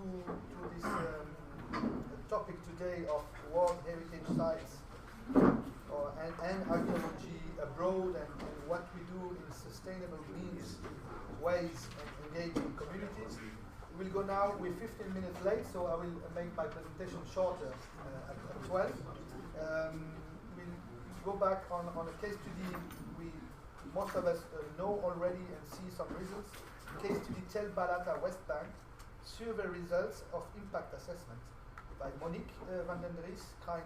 this topic today of World Heritage Sites and archaeology abroad and what we do in sustainable means, ways, and engaging communities. We'll go now. We're 15 minutes late, so I will make my presentation shorter at 12. We'll go back on a case study most of us know already and see some results. Case study Tell Balata West Bank, survey results of impact assessment by Monique van den Dries, Krijn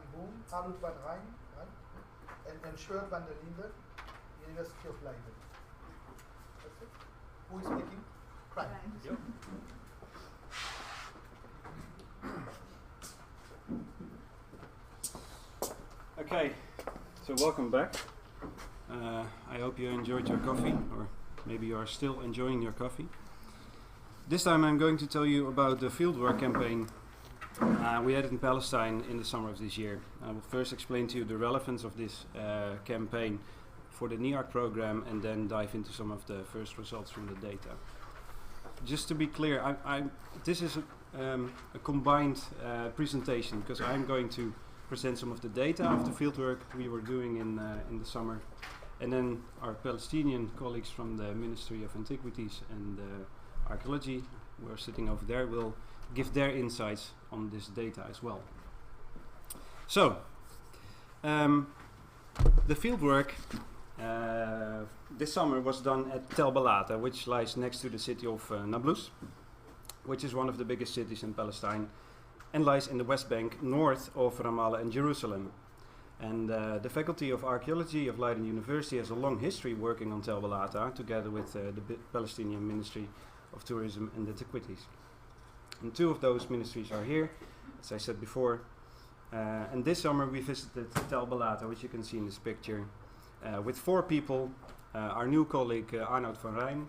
Arnold van Rijn, right? and Sjoerd van der Linde, University of Leiden. That's it. Who is speaking? Krijn. Yep. Okay, so welcome back. I hope you enjoyed your coffee, or maybe you are still enjoying your coffee. This time I'm going to tell you about the fieldwork campaign we had in Palestine in the summer of this year. I will first explain to you the relevance of this campaign for the NEARCH program and then dive into some of the first results from the data. Just to be clear, this is a combined presentation because I'm going to present some of the data of the fieldwork we were doing in the summer, and then our Palestinian colleagues from the Ministry of Antiquities and Archaeology, who are sitting over there, will give their insights on this data as well. So, the fieldwork this summer was done at Tell Balata, which lies next to the city of Nablus, which is one of the biggest cities in Palestine, and lies in the West Bank, north of Ramallah and Jerusalem. And the Faculty of Archaeology of Leiden University has a long history working on Tell Balata, together with the Palestinian Ministry of Tourism and Antiquities. And two of those ministries are here, as I said before. And this summer we visited Tell Balata, which you can see in this picture, with 4 people. Our new colleague Arnold van Rijn,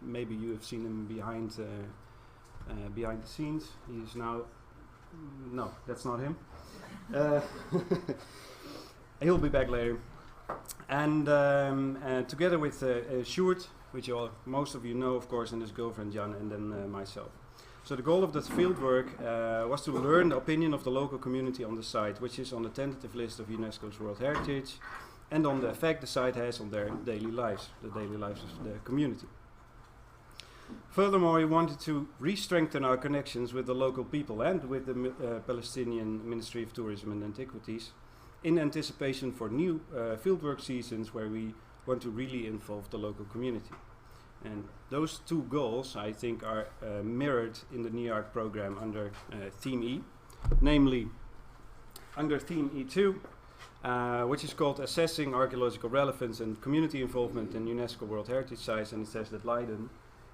maybe you have seen him behind the scenes. He is now... No, that's not him. He'll be back later. And together with Sjoerd, which most of you know, of course, and his girlfriend Jan, and then myself. So the goal of that fieldwork was to learn the opinion of the local community on the site, which is on the tentative list of UNESCO's World Heritage, and on the effect the site has on their daily lives, the daily lives of the community. Furthermore, we wanted to re-strengthen our connections with the local people and with the Palestinian Ministry of Tourism and Antiquities in anticipation for new fieldwork seasons where we want to really involve the local community. And those two goals, I think, are mirrored in the NEARCH program under Theme E, namely under Theme E2, which is called Assessing Archaeological Relevance and Community Involvement in UNESCO World Heritage Sites, and it says that Leiden,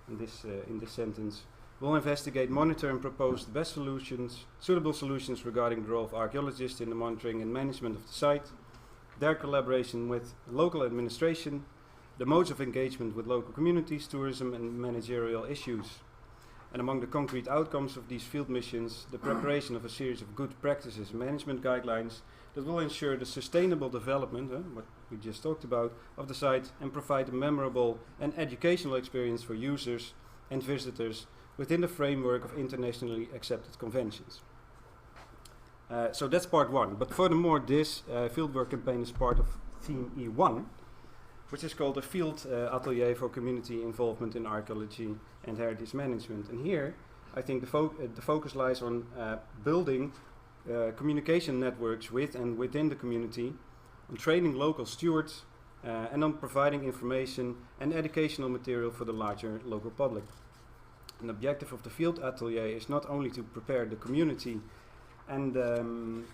in this sentence, will investigate, monitor and propose the best suitable solutions regarding the role of archaeologists in the monitoring and management of the site, their collaboration with local administration, the modes of engagement with local communities, tourism and managerial issues. And among the concrete outcomes of these field missions, the preparation of a series of good practices and management guidelines that will ensure the sustainable development, what we just talked about, of the site and provide a memorable and educational experience for users and visitors within the framework of internationally accepted conventions. So that's part 1. But furthermore, this fieldwork campaign is part of Theme E1, which is called a Field Atelier for Community Involvement in Archaeology and Heritage Management. And here, I think the focus lies on building communication networks with and within the community, on training local stewards, and on providing information and educational material for the larger local public. An objective of the Field Atelier is not only to prepare the community and the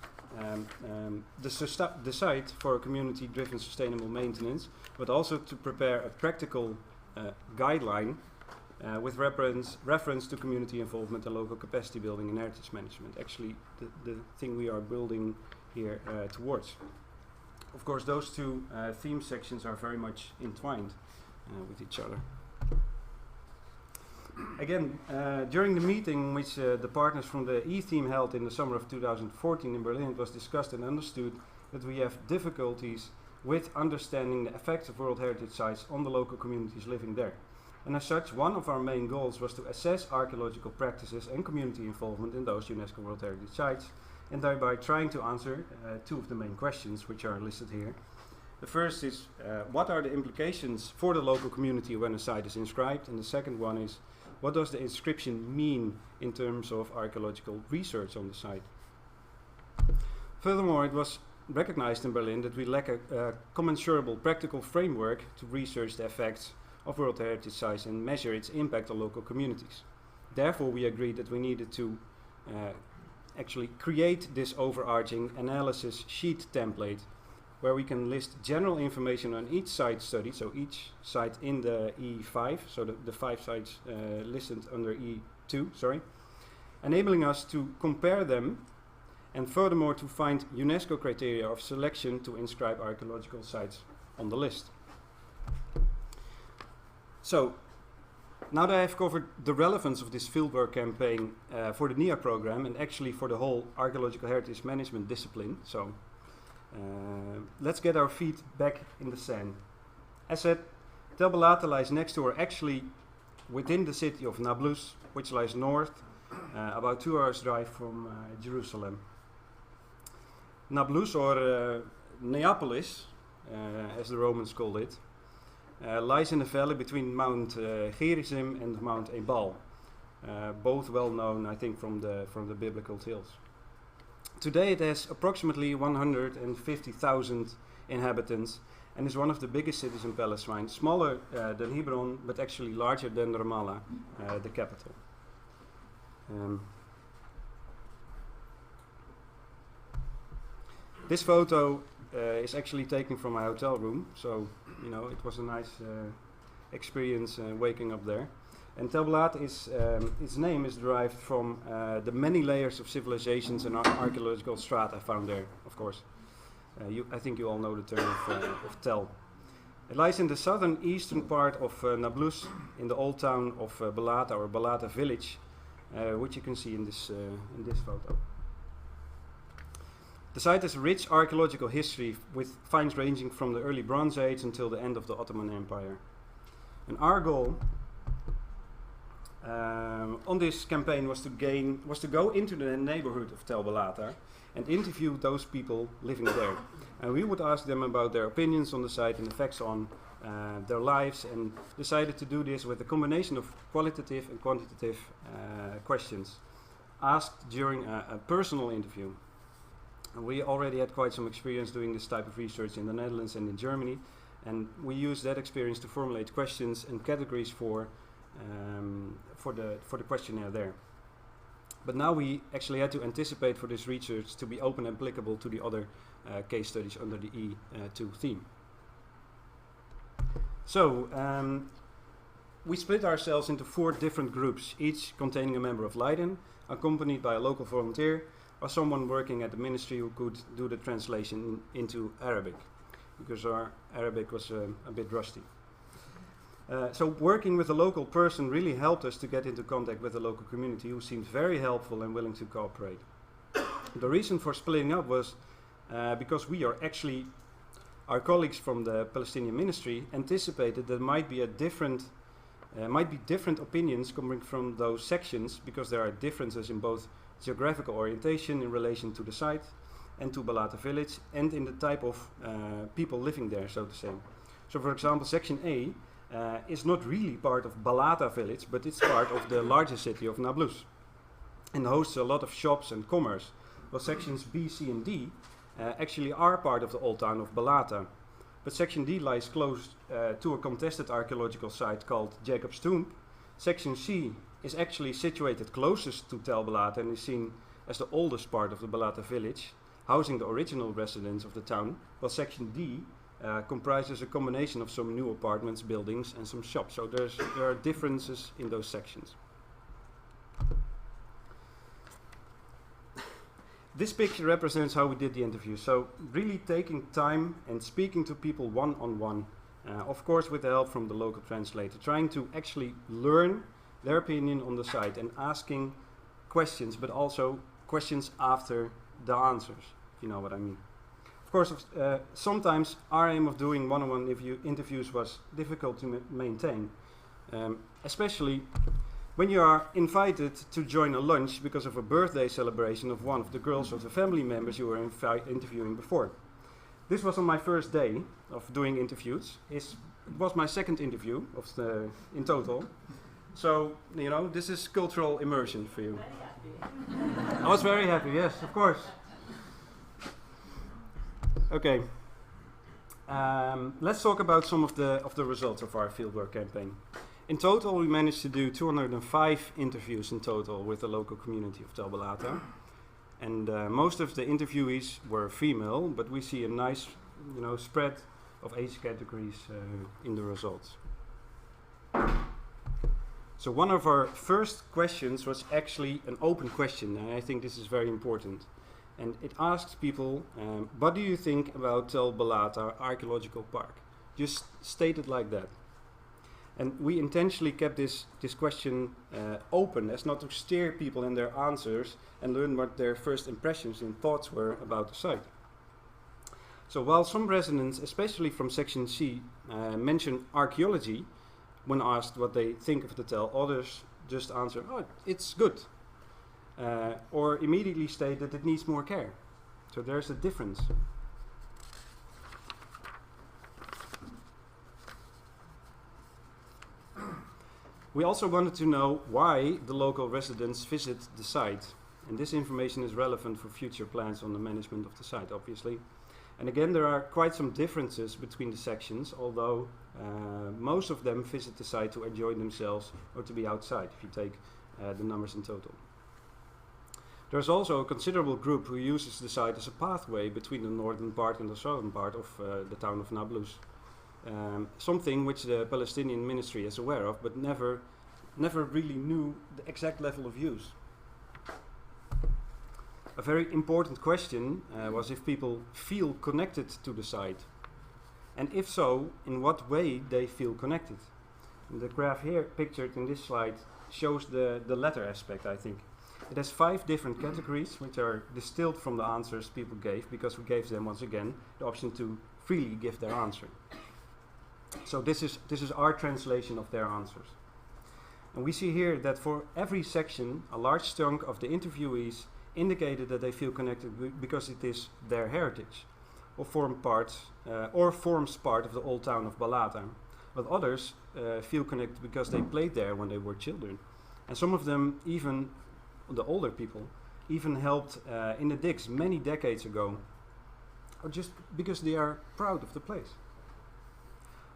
site for community-driven sustainable maintenance, but also to prepare a practical guideline with reference to community involvement and local capacity building and heritage management. Actually, the thing we are building here towards. Of course, those two theme sections are very much entwined with each other. Again, during the meeting which the partners from the E-theme held in the summer of 2014 in Berlin, it was discussed and understood that we have difficulties with understanding the effects of World Heritage Sites on the local communities living there. And as such, one of our main goals was to assess archaeological practices and community involvement in those UNESCO World Heritage Sites, and thereby trying to answer two of the main questions which are listed here. The first is, what are the implications for the local community when a site is inscribed? And the second one is, what does the inscription mean in terms of archaeological research on the site? Furthermore, it was recognized in Berlin that we lack a commensurable practical framework to research the effects of World Heritage Sites and measure its impact on local communities. Therefore, we agreed that we needed to actually create this overarching analysis sheet template where we can list general information on each site studied, so each site in the E5, so the 5 sites listed under E2, enabling us to compare them and furthermore to find UNESCO criteria of selection to inscribe archaeological sites on the list. So, now that I have covered the relevance of this fieldwork campaign for the NEARCH program and actually for the whole archaeological heritage management discipline, so let's get our feet back in the sand. As said, Tell Balata lies next to, or actually within the city of Nablus, which lies north, about 2 hours drive from Jerusalem. Nablus, or Neapolis, as the Romans called it, lies in a valley between Mount Gerizim and Mount Ebal, both well known, I think, from the biblical tales. Today it has approximately 150,000 inhabitants and is one of the biggest cities in Palestine, smaller than Hebron, but actually larger than Ramallah, the capital. This photo is actually taken from my hotel room, so it was a nice experience waking up there. And Tell Balata is, its name is derived from the many layers of civilizations and archaeological strata found there, of course. I think you all know the term of Tell. It lies in the southern eastern part of Nablus, in the old town of Balata, or Balata village, which you can see in this photo. The site has a rich archaeological history with finds ranging from the early Bronze Age until the end of the Ottoman Empire. And our goal on this campaign was to go into the neighborhood of Tell Balata and interview those people living there. And we would ask them about their opinions on the site and effects on their lives, and decided to do this with a combination of qualitative and quantitative questions asked during a personal interview. And we already had quite some experience doing this type of research in the Netherlands and in Germany, and we used that experience to formulate questions and categories for the questionnaire there. But now we actually had to anticipate for this research to be open and applicable to the other case studies under the E2 theme. So we split ourselves into 4 different groups, each containing a member of Leiden, accompanied by a local volunteer or someone working at the ministry who could do the translation into Arabic, because our Arabic was a bit rusty. So working with a local person really helped us to get into contact with the local community, who seemed very helpful and willing to cooperate. The reason for splitting up was because our colleagues from the Palestinian ministry anticipated there might be different opinions coming from those sections, because there are differences in both geographical orientation in relation to the site and to Balata village, and in the type of people living there, so to say. So for example, section A is not really part of Balata village, but it's part of the larger city of Nablus and hosts a lot of shops and commerce, while sections B, C and D actually are part of the old town of Balata. But section D lies close to a contested archaeological site called Jacob's Tomb. Section C is actually situated closest to Tell Balata and is seen as the oldest part of the Balata village, housing the original residents of the town, while section D comprises a combination of some new apartments, buildings and some shops. So there are differences in those sections. This picture represents how we did the interview. So really taking time and speaking to people one-on-one, of course with the help from the local translator, trying to actually learn their opinion on the site and asking questions, but also questions after the answers, if you know what I mean. Of course, sometimes our aim of doing one-on-one interviews was difficult to maintain. especially when you are invited to join a lunch because of a birthday celebration of one of the girls of the family members you were interviewing before. This was on my first day of doing interviews. It was my second interview in total. So, you know, this is cultural immersion for you. I was very happy, yes, of course. Okay. Let's talk about some of the results of our fieldwork campaign. In total, we managed to do 205 interviews in total with the local community of Tell Balata. And most of the interviewees were female, but we see a nice, you know, spread of age categories in the results. So one of our first questions was actually an open question, and I think this is very important. And it asked people, what do you think about Tell Balata Archaeological Park? Just state it like that. And we intentionally kept this question open, as not to steer people in their answers and learn what their first impressions and thoughts were about the site. So while some residents, especially from Section C, mention archaeology when asked what they think of the Tell, others just answer, oh, it's good. Or immediately state that it needs more care. So there's a difference. We also wanted to know why the local residents visit the site. And this information is relevant for future plans on the management of the site, obviously. And again, there are quite some differences between the sections, although most of them visit the site to enjoy themselves or to be outside, if you take the numbers in total. There's also a considerable group who uses the site as a pathway between the northern part and the southern part of the town of Nablus. Something which the Palestinian ministry is aware of, but never really knew the exact level of use. A very important question was if people feel connected to the site, and if so, in what way they feel connected. And the graph here pictured in this slide shows the latter aspect, I think. It has 5 different categories which are distilled from the answers people gave, because we gave them once again the option to freely give their answer. So this is our translation of their answers. And we see here that for every section, a large chunk of the interviewees indicated that they feel connected because it is their heritage, or forms part of the old town of Balata. But others feel connected because they played there when they were children. And some of them, even the older people, even helped in the digs many decades ago, or just because they are proud of the place.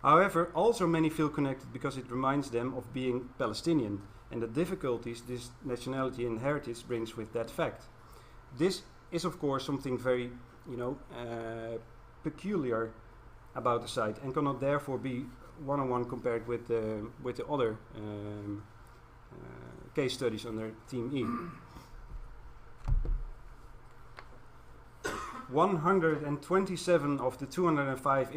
However, also many feel connected because it reminds them of being Palestinian and the difficulties this nationality and heritage brings with that fact. This is, of course, something very, peculiar about the site, and cannot therefore be one-on-one compared with the other case studies under Theme E. 127 of the 205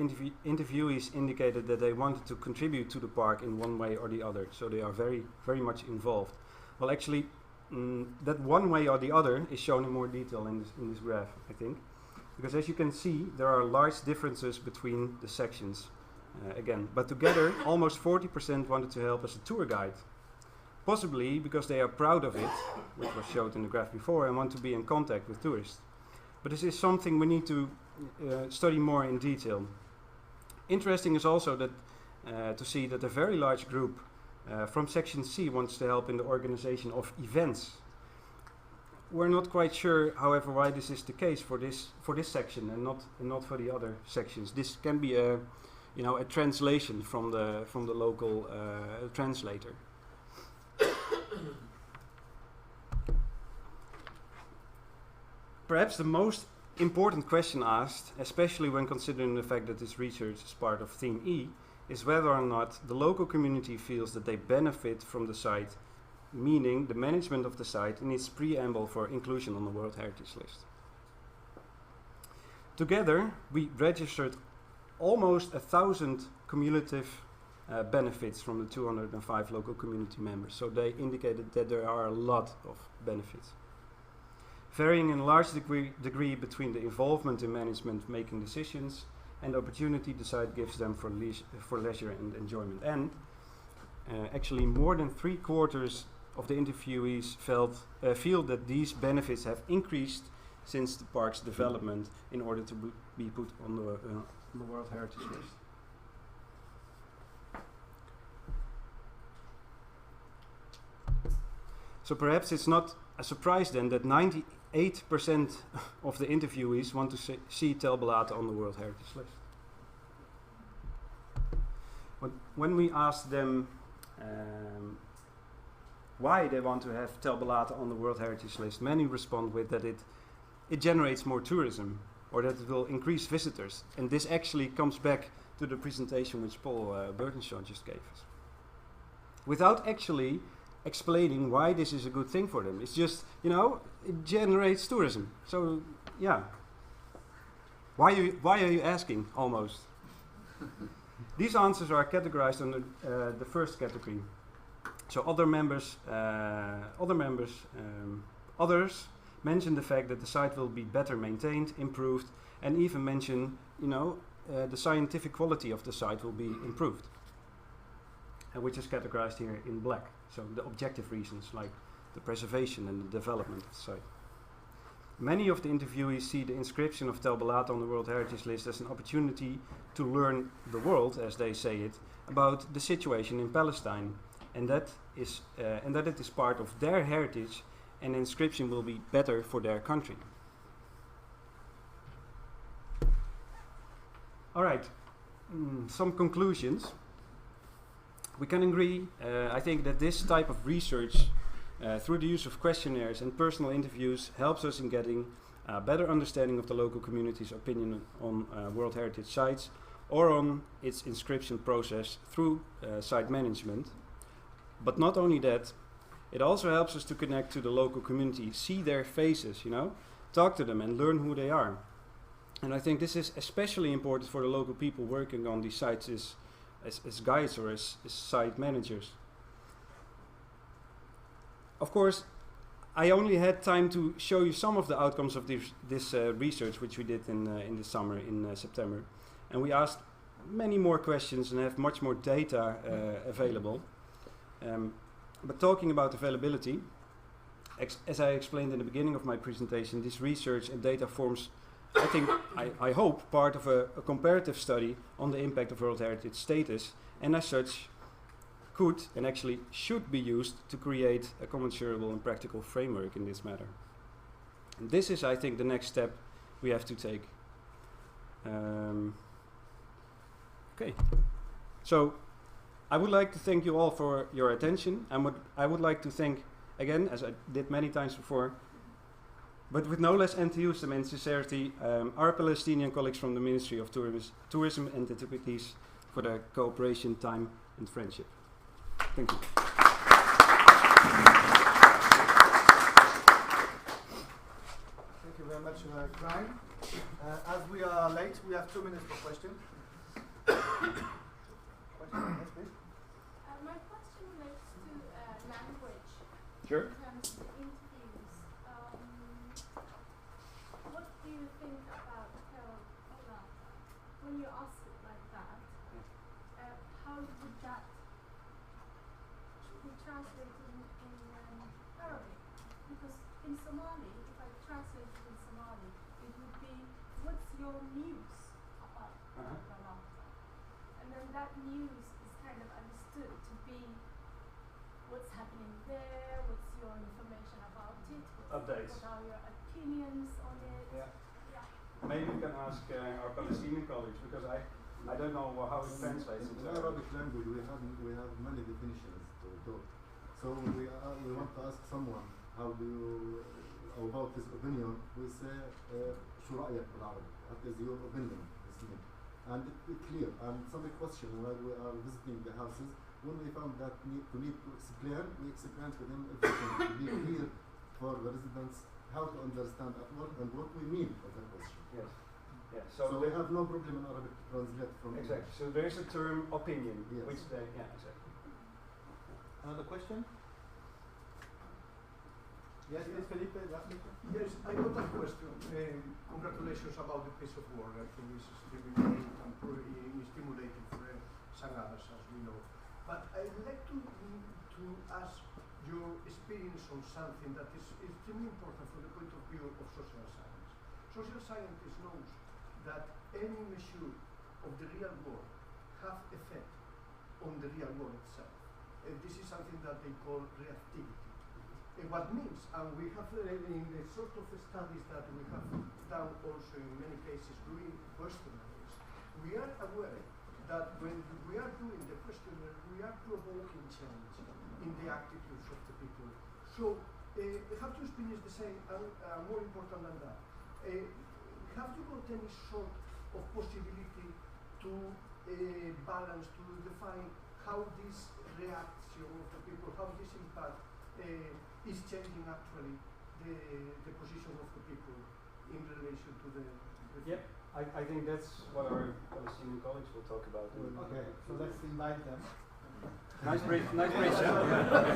interviewees indicated that they wanted to contribute to the park in one way or the other, so they are very, very much involved. Well, actually, that one way or the other is shown in more detail in this graph, I think, because as you can see, there are large differences between the sections, again, but together, almost 40% wanted to help as a tour guide, possibly because they are proud of it, which was showed in the graph before, and want to be in contact with tourists. But this is something we need to study more in detail. Interesting is also that to see that a very large group from Section C wants to help in the organization of events. We're not quite sure, however, why this is the case for this section and not for the other sections. This can be a translation from the local translator. Perhaps the most important question asked, especially when considering the fact that this research is part of Theme E, is whether or not the local community feels that they benefit from the site, meaning the management of the site in its preamble for inclusion on the World Heritage List. Together, we registered almost 1,000 cumulative benefits from the 205 local community members, so they indicated that there are a lot of benefits. Varying in a large degree between the involvement in management making decisions and the opportunity the site gives them for leisure and enjoyment. And actually more than 3/4 of the interviewees feel that these benefits have increased since the park's development in order to be put on the World Heritage List. So perhaps it's not a surprise then that 98% of the interviewees want to see Tell Balata on the World Heritage List. When we asked them why they want to have Tell Balata on the World Heritage List, many respond with that it generates more tourism, or that it will increase visitors. And this actually comes back to the presentation which Paul Burtenshaw just gave us. Without actually explaining why this is a good thing for them. It's just, you know, it generates tourism. So, yeah. Why are you asking, almost? These answers are categorized under the first category. So others mention the fact that the site will be better maintained, improved, and even mention, you know, the scientific quality of the site will be improved, which is categorized here in black. So the objective reasons, like the preservation and the development of the site. Many of the interviewees see the inscription of Tell Balata on the World Heritage List as an opportunity to learn the world, as they say it, about the situation in Palestine, and that it is part of their heritage, and the inscription will be better for their country. All right, some conclusions. We can agree, I think, that this type of research, through the use of questionnaires and personal interviews, helps us in getting a better understanding of the local community's opinion on World Heritage sites, or on its inscription process through site management. But not only that, it also helps us to connect to the local community, see their faces, you know, talk to them and learn who they are. And I think this is especially important for the local people working on these sites as guides or as site managers. Of course, I only had time to show you some of the outcomes of this research, which we did in the summer, in September. And we asked many more questions and have much more data available. But talking about availability, as I explained in the beginning of my presentation, this research and data forms, I think, I hope, part of a comparative study on the impact of World Heritage status, and as such could and actually should be used to create a commensurable and practical framework in this matter. And this is, I think, the next step we have to take. Okay, so I would like to thank you all for your attention, and I would like to thank, again, as I did many times before, but with no less enthusiasm and sincerity, our Palestinian colleagues from the Ministry of Tourism and Antiquities for their cooperation, time and friendship. Thank you. Thank you very much, Krijn. As we are late, we have 2 minutes for questions. Yes, please. My question relates to language. Sure. In terms of the interviews. What do you think about Tell Balata? When you ask it like that, how would that be translated in Arabic? Because in Somali, if I translate it in Somali, it would be, what's your news about Balata? And then that news is kind of understood to be what's happening there, what's your information about it, Updates. what are your opinions on it. Yeah. Maybe we can ask our Palestinian colleagues, because I don't know how it translates into In Arabic language, we have many definitions to talk. So we want to ask someone, how do you, about his opinion, we say, شو رأيك بالعربي? What is your opinion? And it's clear. And some question while we are visiting the houses, when we found that need to explain, we explain to them everything to be clear for the residents how to understand at work and what we mean by the question. Yes. Yeah. So we have no problem in Arabic to translate from Exactly. So there is a term opinion, yes. which they, yeah, exactly. Another question? Yes, yes, Felipe, last question. Yes, I got a question. Congratulations about the piece of work. I think this is really great and stimulating for some others, as we know. But I'd like to ask your experience on something that is extremely important from the point of view of social science. Social scientists knows that any measure of the real world have effect on the real world itself. This is something that they call reactivity. What means, and we have in the sort of studies that we have done also in many cases doing questionnaires, we are aware that when we are doing the questionnaire, we are provoking change in the attitudes of the people. So, have you experienced the same, and more important than that, have you got any sort of possibility to balance, to define how this reaction of the people, how this impact is changing actually the position of the people in relation to the Yep, I think that's what our Palestinian colleagues will talk about. Okay, so let's invite them. Nice bridge, yeah.